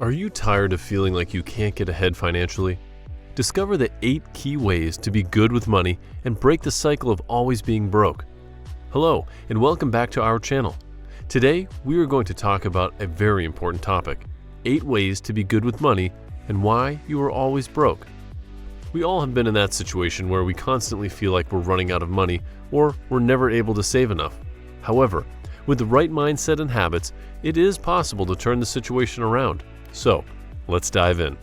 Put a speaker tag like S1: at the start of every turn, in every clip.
S1: Are you tired of feeling like you can't get ahead financially? Discover the 8 key ways to be good with money and break the cycle of always being broke. Hello, and welcome back to our channel. Today, we are going to talk about a very important topic: 8 ways to be good with money and why you are always broke. We all have been in that situation where we constantly feel like we're running out of money or we're never able to save enough. However, with the right mindset and habits, it is possible to turn the situation around. So, let's dive in.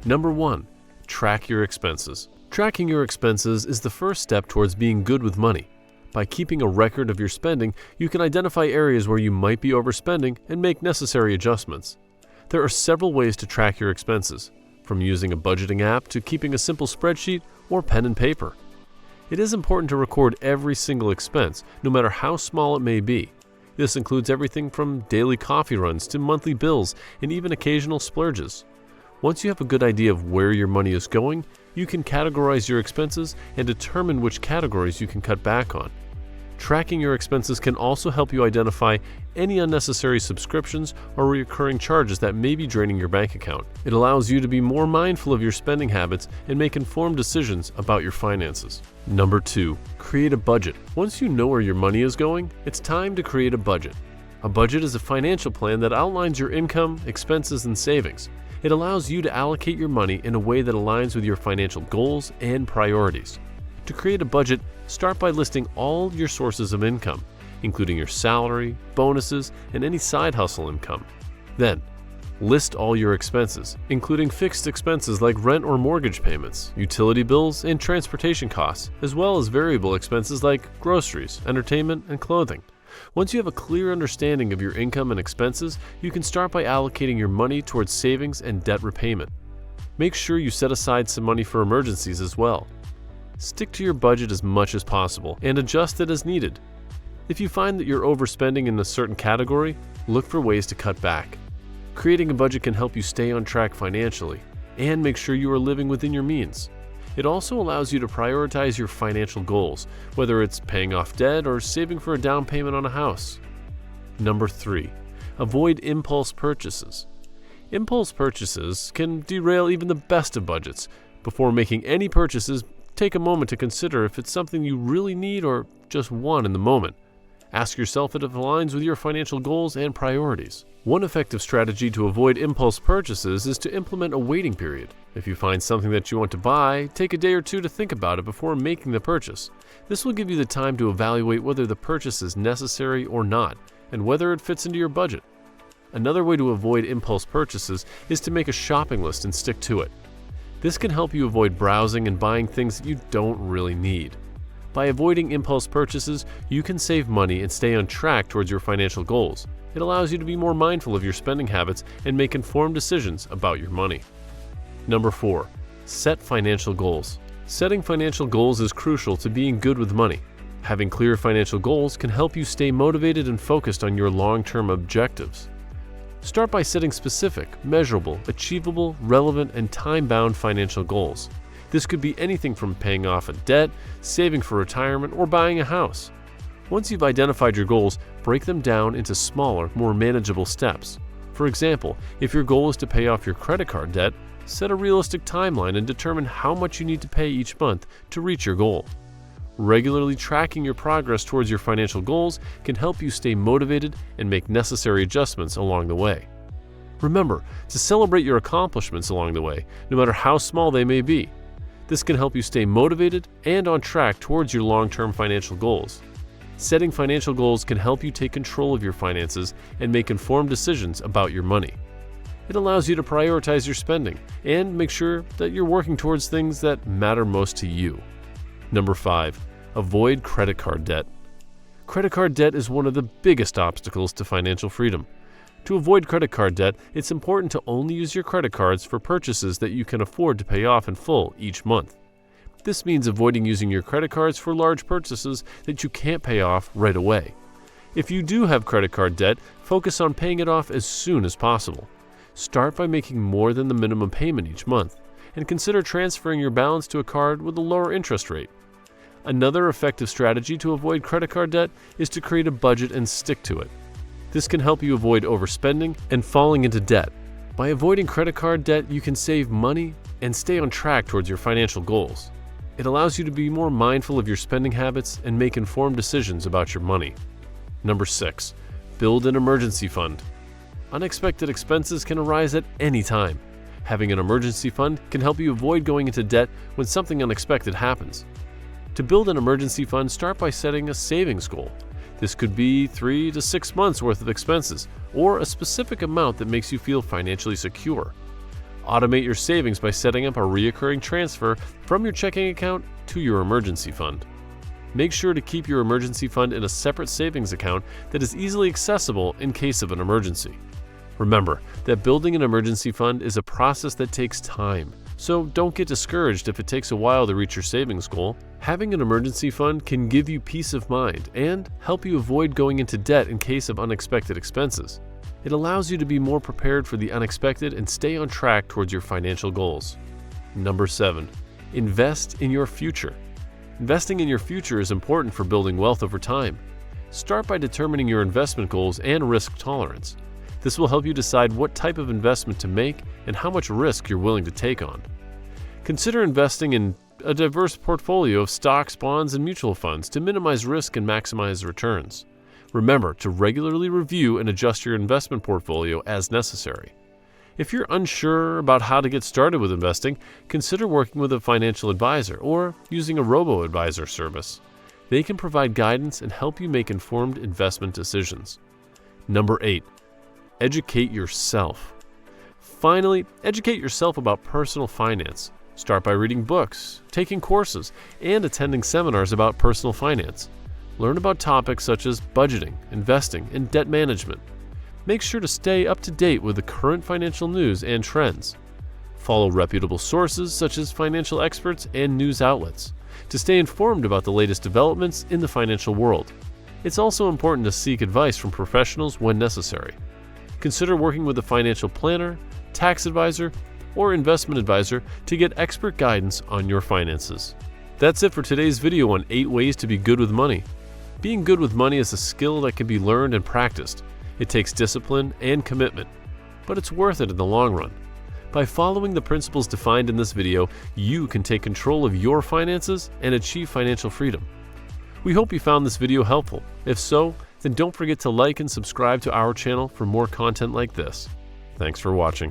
S1: Number 1. Track your expenses. Tracking your expenses is the first step towards being good with money. By keeping a record of your spending, you can identify areas where you might be overspending and make necessary adjustments. There are several ways to track your expenses, from using a budgeting app to keeping a simple spreadsheet or pen and paper. It is important to record every single expense, no matter how small it may be. This includes everything from daily coffee runs to monthly bills and even occasional splurges. Once you have a good idea of where your money is going, you can categorize your expenses and determine which categories you can cut back on. Tracking your expenses can also help you identify any unnecessary subscriptions or recurring charges that may be draining your bank account. It allows you to be more mindful of your spending habits and make informed decisions about your finances. Number 2. Create a budget. Once you know where your money is going, it's time to create a budget. A budget is a financial plan that outlines your income, expenses, and savings. It allows you to allocate your money in a way that aligns with your financial goals and priorities. To create a budget, start by listing all your sources of income, including your salary, bonuses, and any side hustle income. Then, list all your expenses, including fixed expenses like rent or mortgage payments, utility bills, and transportation costs, as well as variable expenses like groceries, entertainment, and clothing. Once you have a clear understanding of your income and expenses, you can start by allocating your money towards savings and debt repayment. Make sure you set aside some money for emergencies as well. Stick to your budget as much as possible and adjust it as needed. If you find that you're overspending in a certain category, look for ways to cut back. Creating a budget can help you stay on track financially and make sure you are living within your means. It also allows you to prioritize your financial goals, whether it's paying off debt or saving for a down payment on a house. Number 3. Avoid impulse purchases. Impulse purchases can derail even the best of budgets. Before making any purchases, take a moment to consider if it's something you really need or just want in the moment. Ask yourself if it aligns with your financial goals and priorities. One effective strategy to avoid impulse purchases is to implement a waiting period. If you find something that you want to buy, take a day or two to think about it before making the purchase. This will give you the time to evaluate whether the purchase is necessary or not, and whether it fits into your budget. Another way to avoid impulse purchases is to make a shopping list and stick to it. This can help you avoid browsing and buying things that you don't really need. By avoiding impulse purchases, you can save money and stay on track towards your financial goals. It allows you to be more mindful of your spending habits and make informed decisions about your money. Number 4. Set financial goals. Setting financial goals is crucial to being good with money. Having clear financial goals can help you stay motivated and focused on your long-term objectives. Start by setting specific, measurable, achievable, relevant, and time-bound financial goals. This could be anything from paying off a debt, saving for retirement, or buying a house. Once you've identified your goals, break them down into smaller, more manageable steps. For example, if your goal is to pay off your credit card debt, set a realistic timeline and determine how much you need to pay each month to reach your goal. Regularly tracking your progress towards your financial goals can help you stay motivated and make necessary adjustments along the way. Remember to celebrate your accomplishments along the way, no matter how small they may be. This can help you stay motivated and on track towards your long-term financial goals. Setting financial goals can help you take control of your finances and make informed decisions about your money. It allows you to prioritize your spending and make sure that you're working towards things that matter most to you. Number 5. Avoid credit card debt. Credit card debt is one of the biggest obstacles to financial freedom. To avoid credit card debt, it's important to only use your credit cards for purchases that you can afford to pay off in full each month. This means avoiding using your credit cards for large purchases that you can't pay off right away. If you do have credit card debt, focus on paying it off as soon as possible. Start by making more than the minimum payment each month, and consider transferring your balance to a card with a lower interest rate. Another effective strategy to avoid credit card debt is to create a budget and stick to it. This can help you avoid overspending and falling into debt. By avoiding credit card debt, you can save money and stay on track towards your financial goals. It allows you to be more mindful of your spending habits and make informed decisions about your money. Number 6. Build an emergency fund. Unexpected expenses can arise at any time. Having an emergency fund can help you avoid going into debt when something unexpected happens. To build an emergency fund, start by setting a savings goal. This could be 3 to 6 months worth of expenses, or a specific amount that makes you feel financially secure. Automate your savings by setting up a recurring transfer from your checking account to your emergency fund. Make sure to keep your emergency fund in a separate savings account that is easily accessible in case of an emergency. Remember that building an emergency fund is a process that takes time, so don't get discouraged if it takes a while to reach your savings goal. Having an emergency fund can give you peace of mind and help you avoid going into debt in case of unexpected expenses. It allows you to be more prepared for the unexpected and stay on track towards your financial goals. Number 7. Invest in your future. Investing in your future is important for building wealth over time. Start by determining your investment goals and risk tolerance. This will help you decide what type of investment to make and how much risk you're willing to take on. Consider investing in a diverse portfolio of stocks, bonds, and mutual funds to minimize risk and maximize returns. Remember to regularly review and adjust your investment portfolio as necessary. If you're unsure about how to get started with investing, consider working with a financial advisor or using a robo-advisor service. They can provide guidance and help you make informed investment decisions. Number 8. Educate yourself. Finally, educate yourself about personal finance. Start by reading books, taking courses, and attending seminars about personal finance. Learn about topics such as budgeting, investing, and debt management. Make sure to stay up to date with the current financial news and trends. Follow reputable sources such as financial experts and news outlets to stay informed about the latest developments in the financial world. It's also important to seek advice from professionals when necessary. Consider working with a financial planner, tax advisor, or investment advisor to get expert guidance on your finances. That's it for today's video on 8 ways to be good with money. Being good with money is a skill that can be learned and practiced. It takes discipline and commitment, but it's worth it in the long run. By following the principles defined in this video, you can take control of your finances and achieve financial freedom. We hope you found this video helpful. If so, then don't forget to like and subscribe to our channel for more content like this. Thanks for watching.